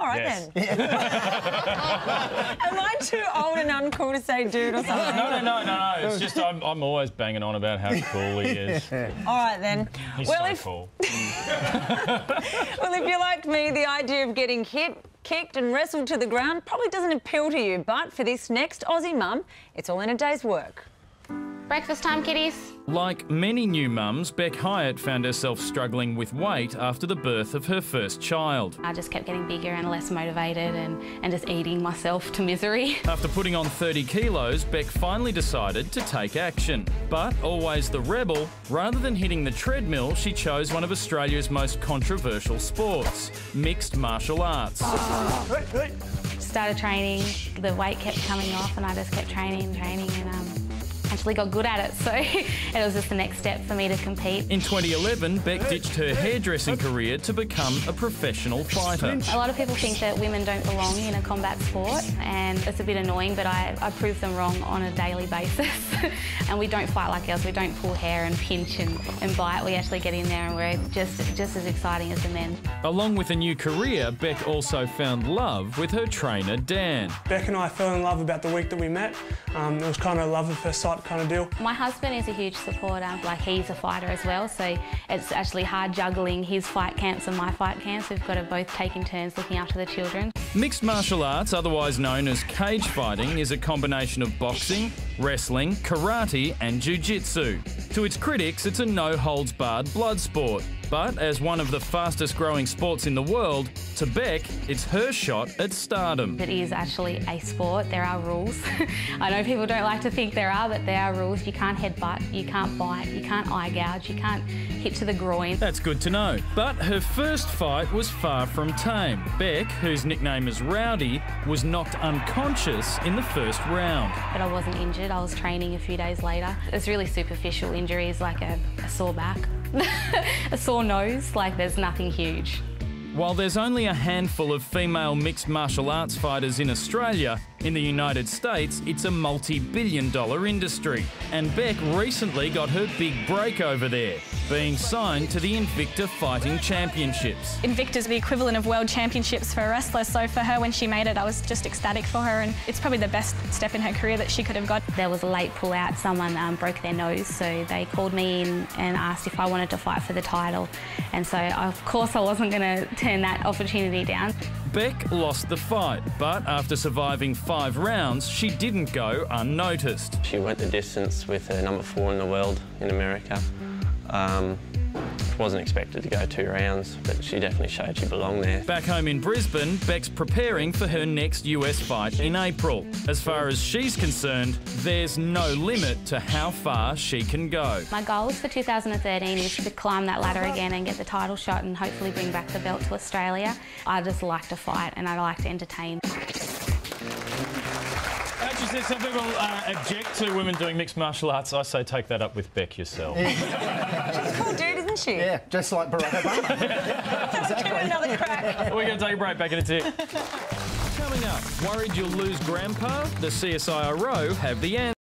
All right, Yes. then. Am I too old and uncool to say dude or something? No. It's just I'm always banging on about how cool he is. All right, then. He's cool. Well, if you're like me, the idea of getting hit, kicked and wrestled to the ground probably doesn't appeal to you, but for this next Aussie mum, it's all in a day's work. Breakfast time, kiddies. Like many new mums, Bec Hyatt found herself struggling with weight after the birth of her first child. I just kept getting bigger and less motivated and just eating myself to misery. After putting on 30 kilos, Bec finally decided to take action. But always the rebel, rather than hitting the treadmill, she chose one of Australia's most controversial sports, mixed martial arts. Started training, the weight kept coming off and I just kept training and actually got good at it, so it was just the next step for me to compete. In 2011, Bec ditched her hairdressing career to become a professional fighter. A lot of people think that women don't belong in a combat sport, and it's a bit annoying, but I prove them wrong on a daily basis. And we don't fight like girls, we don't pull hair and pinch and bite, we actually get in there and we're just as exciting as the men. Along with a new career, Bec also found love with her trainer, Dan. Bec and I fell in love about the week that we met. It was kind of love at first sight kind of deal. My husband is a huge supporter, like he's a fighter as well, so it's actually hard juggling his fight camps and my fight camps. We've got to both take in turns looking after the children. Mixed martial arts, otherwise known as cage fighting, is a combination of boxing, wrestling, karate and jiu-jitsu. To its critics, it's a no-holds-barred blood sport. But as one of the fastest growing sports in the world, to Bec, it's her shot at stardom. It is actually a sport, there are rules. I know people don't like to think there are, but there are rules. You can't headbutt, you can't bite, you can't eye gouge, you can't hit to the groin. That's good to know. But her first fight was far from tame. Bec, whose nickname is Rowdy, was knocked unconscious in the first round. But I wasn't injured, I was training a few days later. It's really superficial injuries like a sore back, a sore nose, like there's nothing huge. While there's only a handful of female mixed martial arts fighters in Australia, in the United States, it's a multi-billion-dollar industry. And Bec recently got her big break over there, being signed to the Invicta Fighting Championships. Invicta's the equivalent of World Championships for a wrestler, so for her, when she made it, I was just ecstatic for her, and it's probably the best step in her career that she could have got. There was a late pull-out, someone broke their nose, so they called me in and asked if I wanted to fight for the title. And so, of course, I wasn't going to turn that opportunity down. Bec lost the fight, but after surviving 5 rounds, she didn't go unnoticed. She went the distance with her number 4 in the world in America. Wasn't expected to go 2 rounds, but she definitely showed she belonged there. Back home in Brisbane, Bec's preparing for her next US fight in April. As far as she's concerned, there's no limit to how far she can go. My goals for 2013 is to climb that ladder again and get the title shot and hopefully bring back the belt to Australia. I just like to fight and I like to entertain. As you said, some people object to women doing mixed martial arts. I say take that up with Bec yourself. She's a cool dude, isn't she? Yeah, just like Barack Obama. Exactly. Give it another crack. We're going to take a break. Back in a tick. Coming up, worried you'll lose Grandpa? The CSIRO have the answer.